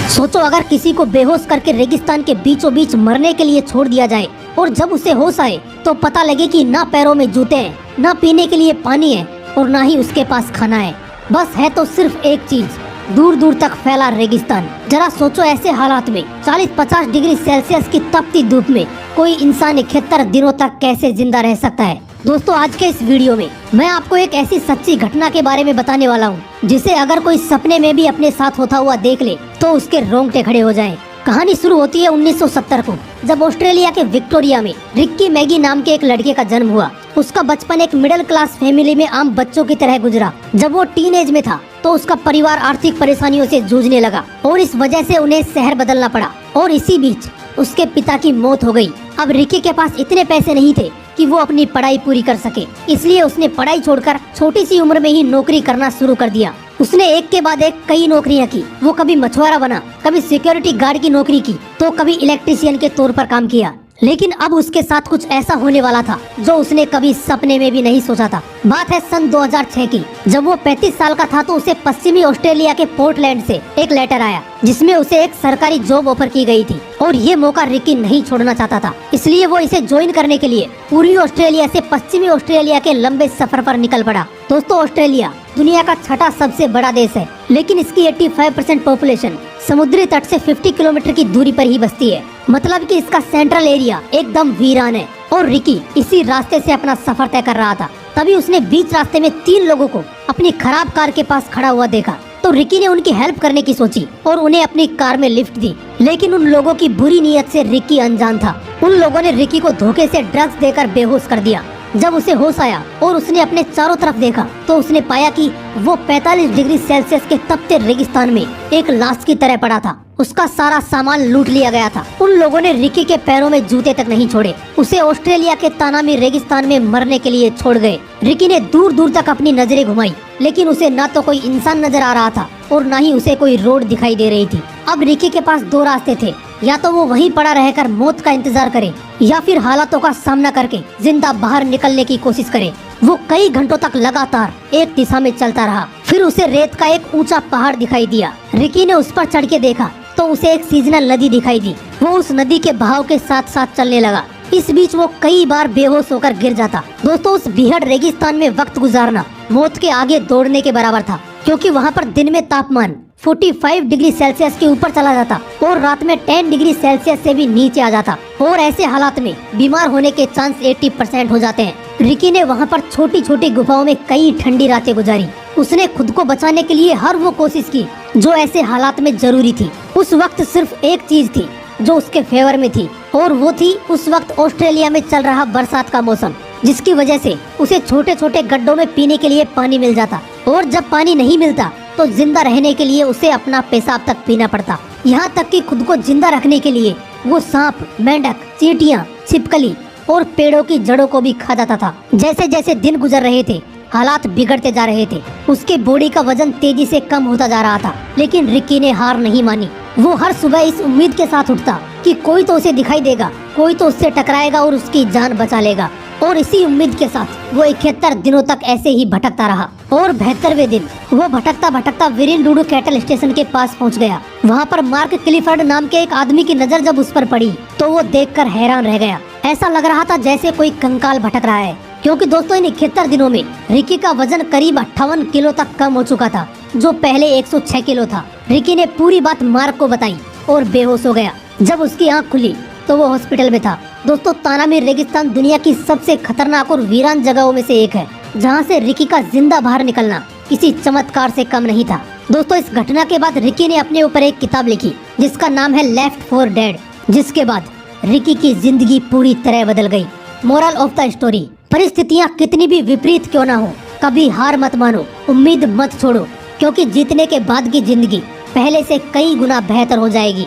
सोचो अगर किसी को बेहोश करके रेगिस्तान के बीचों बीच मरने के लिए छोड़ दिया जाए और जब उसे होश आए तो पता लगे कि ना पैरों में जूते हैं, ना पीने के लिए पानी है और ना ही उसके पास खाना है। बस है तो सिर्फ एक चीज, दूर दूर तक फैला रेगिस्तान। जरा सोचो ऐसे हालात में 40-50 डिग्री सेल्सियस की तपती धूप में कोई इंसान 71 दिनों तक कैसे जिंदा रह सकता है। दोस्तों आज के इस वीडियो में मैं आपको एक ऐसी सच्ची घटना के बारे में बताने वाला हूँ जिसे अगर कोई सपने में भी अपने साथ होता हुआ देख ले तो उसके रोंगटे खड़े हो जाएं। कहानी शुरू होती है 1970 को, जब ऑस्ट्रेलिया के विक्टोरिया में रिक्की मैगी नाम के एक लड़के का जन्म हुआ। उसका बचपन एक मिडिल क्लास फैमिली में आम बच्चों की तरह गुजरा। जब वो टीन एज में था तो उसका परिवार आर्थिक परेशानियों से जूझने लगा और इस वजह से उन्हें शहर बदलना पड़ा और इसी बीच उसके पिता की मौत हो गई। अब रिक्की के पास इतने पैसे नहीं थे कि वो अपनी पढ़ाई पूरी कर सके, इसलिए उसने पढ़ाई छोड़कर छोटी सी उम्र में ही नौकरी करना शुरू कर दिया। उसने एक के बाद एक कई नौकरियां की। वो कभी मछुआरा बना, कभी सिक्योरिटी गार्ड की नौकरी की, तो कभी इलेक्ट्रिशियन के तौर पर काम किया। लेकिन अब उसके साथ कुछ ऐसा होने वाला था जो उसने कभी सपने में भी नहीं सोचा था। बात है सन 2006 की। जब वो 35 साल का था तो उसे पश्चिमी ऑस्ट्रेलिया के पोर्टलैंड से एक लेटर आया जिसमें उसे एक सरकारी जॉब ऑफर की गई थी और ये मौका रिक्की नहीं छोड़ना चाहता था। इसलिए वो इसे ज्वाइन करने के लिए पूर्वी ऑस्ट्रेलिया से पश्चिमी ऑस्ट्रेलिया के लंबे सफर पर निकल पड़ा। दोस्तों ऑस्ट्रेलिया दुनिया का छठा सबसे बड़ा देश है, लेकिन इसकी 85% पॉपुलेशन समुद्री तट से 50 किलोमीटर की दूरी पर ही बसती है। मतलब कि इसका सेंट्रल एरिया एकदम वीरान है। और रिक्की इसी रास्ते से अपना सफर तय कर रहा था, तभी उसने बीच रास्ते में 3 लोगों को अपनी खराब कार के पास खड़ा हुआ देखा। तो रिक्की ने उनकी हेल्प करने की सोची और उन्हें अपनी कार में लिफ्ट दी। लेकिन उन लोगों की बुरी नीयत से रिक्की अनजान था। उन लोगों ने रिक्की को धोखे से ड्रग्स देकर बेहोश कर दिया। जब उसे होश आया और उसने अपने चारों तरफ देखा तो उसने पाया कि वो 45 डिग्री सेल्सियस के तपते रेगिस्तान में एक लाश की तरह पड़ा था। उसका सारा सामान लूट लिया गया था। उन लोगों ने रिक्की के पैरों में जूते तक नहीं छोड़े, उसे ऑस्ट्रेलिया के तानामी रेगिस्तान में मरने के लिए छोड़ गए। रिक्की ने दूर दूर तक अपनी नजरें घुमाई, लेकिन उसे ना तो कोई इंसान नजर आ रहा था और ना ही उसे कोई रोड दिखाई दे रही थी। अब रिक्की के पास 2 रास्ते थे, या तो वो वहीं पड़ा रहकर मौत का इंतजार करे या फिर हालातों का सामना करके जिंदा बाहर निकलने की कोशिश करे। वो कई घंटों तक लगातार एक दिशा में चलता रहा। फिर उसे रेत का एक ऊंचा पहाड़ दिखाई दिया। रिक्की ने उस पर चढ़ के देखा तो उसे एक सीजनल नदी दिखाई दी। वो उस नदी के बहाव के साथ साथ चलने लगा। इस बीच वो कई बार बेहोश होकर गिर जाता। दोस्तों उस बीहड़ रेगिस्तान में वक्त गुजारना मौत के आगे दौड़ने के बराबर था, क्योंकि वहाँ पर दिन में तापमान 45 डिग्री सेल्सियस के ऊपर चला जाता और रात में 10 डिग्री सेल्सियस से भी नीचे आ जाता और ऐसे हालात में बीमार होने के चांस 80% हो जाते हैं। रिक्की ने वहाँ पर छोटी छोटी गुफाओं में कई ठंडी रातें गुजारी। उसने खुद को बचाने के लिए हर वो कोशिश की जो ऐसे हालात में जरूरी थी। उस वक्त सिर्फ एक चीज थी जो उसके फेवर में थी और वो थी उस वक्त ऑस्ट्रेलिया में चल रहा बरसात का मौसम, जिसकी वजह से उसे छोटे छोटे गड्ढों में पीने के लिए पानी मिल जाता और जब पानी नहीं मिलता तो जिंदा रहने के लिए उसे अपना पेशाब तक पीना पड़ता। यहाँ तक कि खुद को जिंदा रखने के लिए वो सांप, मेंढक, चींटियां, छिपकली और पेड़ों की जड़ों को भी खा जाता था। जैसे जैसे दिन गुजर रहे थे हालात बिगड़ते जा रहे थे। उसके बॉडी का वजन तेजी से कम होता जा रहा था, लेकिन रिक्की ने हार नहीं मानी। वो हर सुबह इस उम्मीद के साथ उठता कि कोई तो उसे दिखाई देगा, कोई तो उससे टकराएगा और उसकी जान बचा लेगा। और इसी उम्मीद के साथ वो 71 दिनों तक ऐसे ही भटकता रहा। और 72वें दिन वो भटकता भटकता विरिनडुडू कैटल स्टेशन के पास पहुंच गया। वहां पर मार्क क्लिफर्ड नाम के एक आदमी की नजर जब उस पर पड़ी तो वो देखकर हैरान रह गया। ऐसा लग रहा था जैसे कोई कंकाल भटक रहा है, क्योंकि दोस्तों इन 71 दिनों में रिक्की का वजन करीब 58 किलो तक कम हो चुका था, जो पहले 106 किलो था। रिक्की ने पूरी बात मार्क को बताई और बेहोश हो गया। जब उसकी आंख खुली तो वो हॉस्पिटल में था। दोस्तों तानामी रेगिस्तान दुनिया की सबसे खतरनाक और वीरान जगहों में से एक है, जहां से रिक्की का जिंदा बाहर निकलना किसी चमत्कार से कम नहीं था। दोस्तों इस घटना के बाद रिक्की ने अपने ऊपर एक किताब लिखी जिसका नाम है लेफ्ट फॉर डेड, जिसके बाद रिक्की की जिंदगी पूरी तरह बदल गई। मोरल ऑफ द स्टोरी, परिस्थितियाँ कितनी भी विपरीत क्यों ना हो, कभी हार मत मानो, उम्मीद मत छोड़ो, क्योंकि जीतने के बाद की जिंदगी पहले से कई गुना बेहतर हो जाएगी।